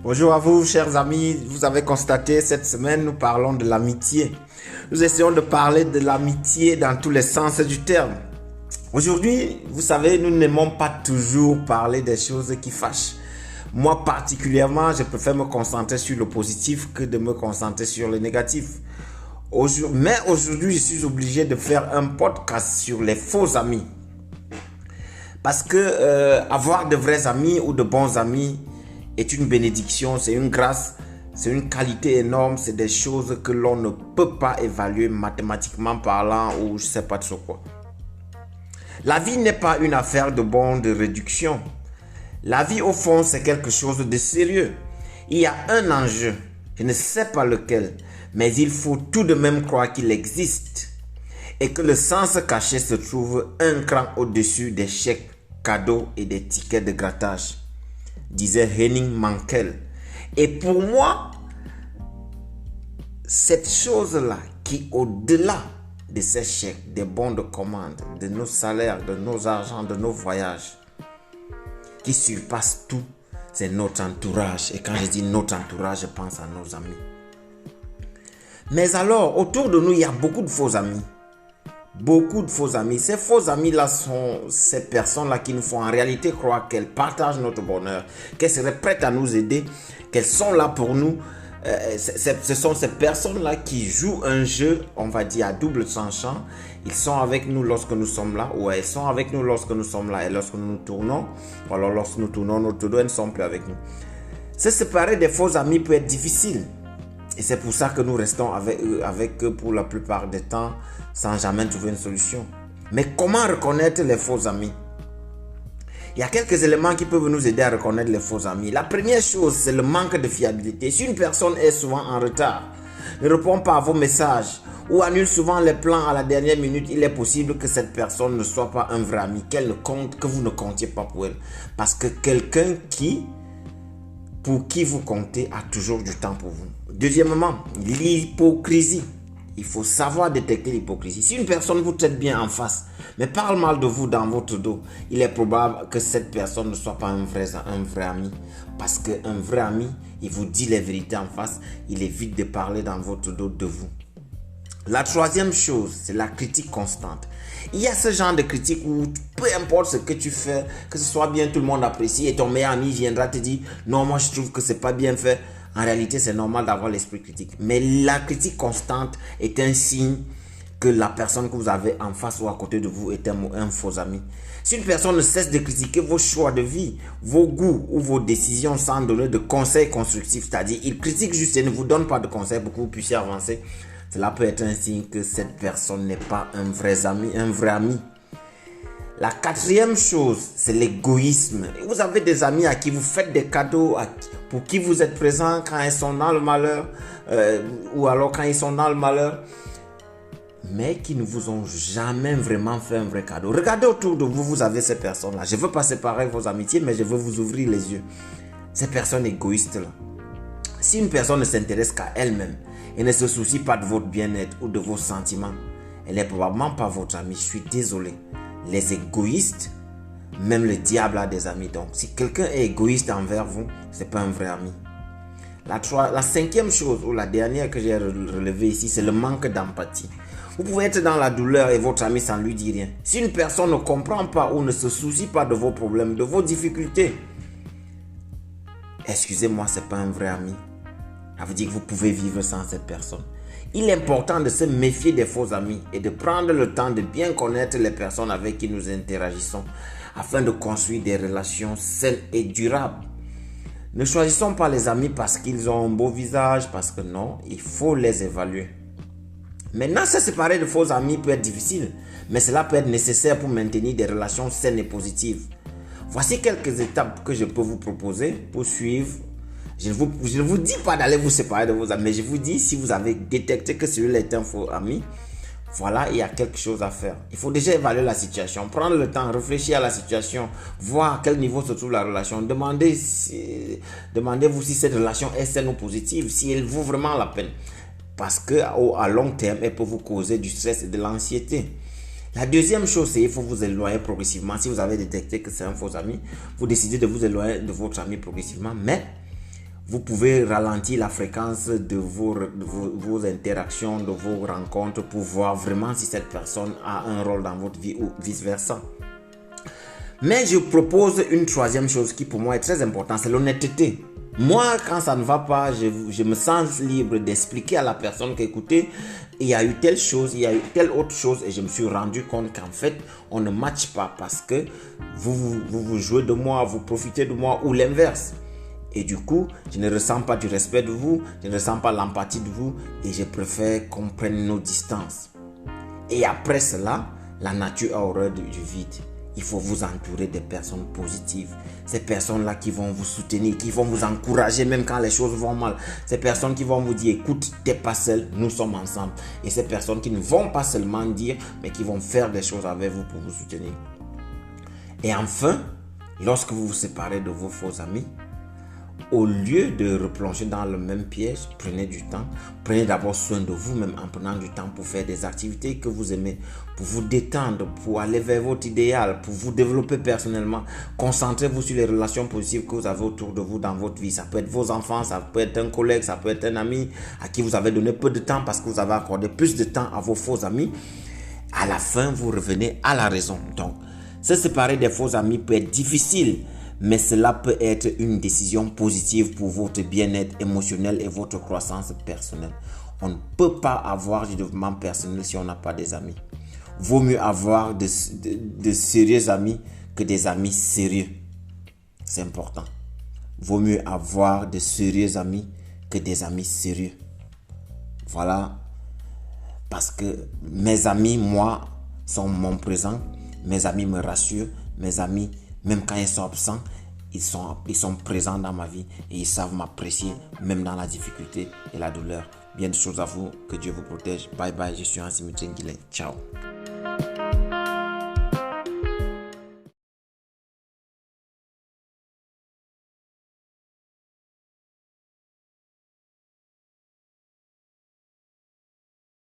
Bonjour à vous, chers amis. Vous avez constaté, cette semaine, nous parlons de l'amitié. Nous essayons de parler de l'amitié dans tous les sens du terme. Aujourd'hui, vous savez, nous n'aimons pas toujours parler des choses qui fâchent. Moi, particulièrement, je préfère me concentrer sur le positif que de me concentrer sur le négatif. Mais aujourd'hui, je suis obligé de faire un podcast sur les faux amis. Parce que avoir de vrais amis ou de bons amis est une bénédiction, c'est une grâce, c'est une qualité énorme, c'est des choses que l'on ne peut pas évaluer mathématiquement parlant ou je ne sais pas trop quoi. La vie n'est pas une affaire de bons de réduction. La vie au fond c'est quelque chose de sérieux. Il y a un enjeu, je ne sais pas lequel, mais il faut tout de même croire qu'il existe et que le sens caché se trouve un cran au-dessus des chèques, cadeaux et des tickets de grattage, disait Henning Mankell. Et pour moi, cette chose-là qui au-delà de ces chèques, des bons de commande, de nos salaires, de nos argents, de nos voyages, qui surpasse tout, c'est notre entourage. Et quand je dis notre entourage, je pense à nos amis. Mais alors, autour de nous, il y a beaucoup de faux amis. Beaucoup de faux amis. Ces faux amis-là sont ces personnes-là qui nous font en réalité croire qu'elles partagent notre bonheur, qu'elles seraient prêtes à nous aider, qu'elles sont là pour nous. Ce sont ces personnes-là qui jouent un jeu, on va dire, à double tranchant. Ils sont avec nous lorsque nous sommes là, ou elles sont avec nous lorsque nous sommes là, et lorsque nous nous tournons, ou alors lorsque nous tournons notre dos, elles ne sont plus avec nous. Se séparer des faux amis peut être difficile. Et c'est pour ça que nous restons avec eux pour la plupart des temps sans jamais trouver une solution. Mais comment reconnaître les faux amis? Il y a quelques éléments qui peuvent nous aider à reconnaître les faux amis. La première chose, c'est le manque de fiabilité. Si une personne est souvent en retard, ne répond pas à vos messages ou annule souvent les plans à la dernière minute, il est possible que cette personne ne soit pas un vrai ami, que vous ne comptiez pas pour elle. Parce que quelqu'un pour qui vous comptez a toujours du temps pour vous. Deuxièmement, l'hypocrisie. Il faut savoir détecter l'hypocrisie. Si une personne vous traite bien en face, mais parle mal de vous dans votre dos, il est probable que cette personne ne soit pas un vrai ami. Parce qu'un vrai ami, il vous dit les vérités en face, il évite de parler dans votre dos de vous. La troisième chose, c'est la critique constante. Il y a ce genre de critique où peu importe ce que tu fais, que ce soit bien, tout le monde apprécie et ton meilleur ami viendra te dire « Non, moi je trouve que c'est pas bien fait ». En réalité, c'est normal d'avoir l'esprit critique. Mais la critique constante est un signe que la personne que vous avez en face ou à côté de vous est un faux ami. Si une personne ne cesse de critiquer vos choix de vie, vos goûts ou vos décisions sans donner de conseils constructifs, c'est-à-dire il critique juste et ne vous donne pas de conseils pour que vous puissiez avancer, cela peut être un signe que cette personne n'est pas un vrai ami. La quatrième chose, c'est l'égoïsme. Vous avez des amis à qui vous faites des cadeaux, pour qui vous êtes présent quand ils sont dans le malheur, ou alors quand ils sont dans le malheur, mais qui ne vous ont jamais vraiment fait un vrai cadeau. Regardez autour de vous, vous avez ces personnes-là. Je ne veux pas séparer vos amitiés, mais je veux vous ouvrir les yeux. Ces personnes égoïstes-là. Si une personne ne s'intéresse qu'à elle-même et ne se soucie pas de votre bien-être ou de vos sentiments, elle n'est probablement pas votre amie. Je suis désolé. Les égoïstes, même le diable a des amis. Donc, si quelqu'un est égoïste envers vous, ce n'est pas un vrai ami. La cinquième chose, ou la dernière que j'ai relevée ici, c'est le manque d'empathie. Vous pouvez être dans la douleur et votre ami sans lui dire rien. Si une personne ne comprend pas ou ne se soucie pas de vos problèmes, de vos difficultés, excusez-moi, ce n'est pas un vrai ami. Ça veut dire que vous pouvez vivre sans cette personne. Il est important de se méfier des faux amis et de prendre le temps de bien connaître les personnes avec qui nous interagissons afin de construire des relations saines et durables. Ne choisissons pas les amis parce qu'ils ont un beau visage, parce que non, il faut les évaluer. Maintenant, se séparer de faux amis peut être difficile, mais cela peut être nécessaire pour maintenir des relations saines et positives. Voici quelques étapes que je peux vous proposer pour suivre. Je ne vous dis pas d'aller vous séparer de vos amis, mais je vous dis, si vous avez détecté que celui-là est un faux ami, voilà, il y a quelque chose à faire. Il faut déjà évaluer la situation, prendre le temps, réfléchir à la situation, voir à quel niveau se trouve la relation. Demandez-vous si cette relation est saine ou positive, si elle vaut vraiment la peine. Parce qu'à long terme, elle peut vous causer du stress et de l'anxiété. La deuxième chose, c'est qu'il faut vous éloigner progressivement. Si vous avez détecté que c'est un faux ami, vous décidez de vous éloigner de votre ami progressivement, mais Vous pouvez ralentir la fréquence de vos interactions, de vos rencontres pour voir vraiment si cette personne a un rôle dans votre vie ou vice-versa. Mais je propose une troisième chose qui pour moi est très importante, c'est l'honnêteté. Moi, quand ça ne va pas, je me sens libre d'expliquer à la personne qu'écoutez, il y a eu telle chose, il y a eu telle autre chose et je me suis rendu compte qu'en fait, on ne matche pas parce que vous jouez de moi, vous profitez de moi ou l'inverse. Et du coup, je ne ressens pas du respect de vous, je ne ressens pas l'empathie de vous et je préfère qu'on prenne nos distances. Et après cela, la nature a horreur du vide. Il faut vous entourer des personnes positives. Ces personnes-là qui vont vous soutenir, qui vont vous encourager même quand les choses vont mal. Ces personnes qui vont vous dire, écoute, t'es pas seul, nous sommes ensemble. Et ces personnes qui ne vont pas seulement dire, mais qui vont faire des choses avec vous pour vous soutenir. Et enfin, lorsque vous vous séparez de vos faux amis, au lieu de replonger dans le même piège, prenez du temps. Prenez d'abord soin de vous-même en prenant du temps pour faire des activités que vous aimez, pour vous détendre, pour aller vers votre idéal, pour vous développer personnellement. Concentrez-vous sur les relations positives que vous avez autour de vous dans votre vie. Ça peut être vos enfants, ça peut être un collègue, ça peut être un ami à qui vous avez donné peu de temps parce que vous avez accordé plus de temps à vos faux amis. À la fin, vous revenez à la raison. Donc, se séparer des faux amis peut être difficile, mais cela peut être une décision positive pour votre bien-être émotionnel et votre croissance personnelle. On ne peut pas avoir du développement personnel si on n'a pas des amis. Vaut mieux avoir de sérieux amis que des amis sérieux. C'est important. Vaut mieux avoir de sérieux amis que des amis sérieux. Voilà. Parce que mes amis, moi, sont mon présent. Mes amis me rassurent. Mes amis, même quand ils sont absents, ils sont présents dans ma vie et ils savent m'apprécier même dans la difficulté et la douleur. Bien de choses à vous. Que Dieu vous protège. Bye bye. Je suis Hansi Mutsengile. Ciao.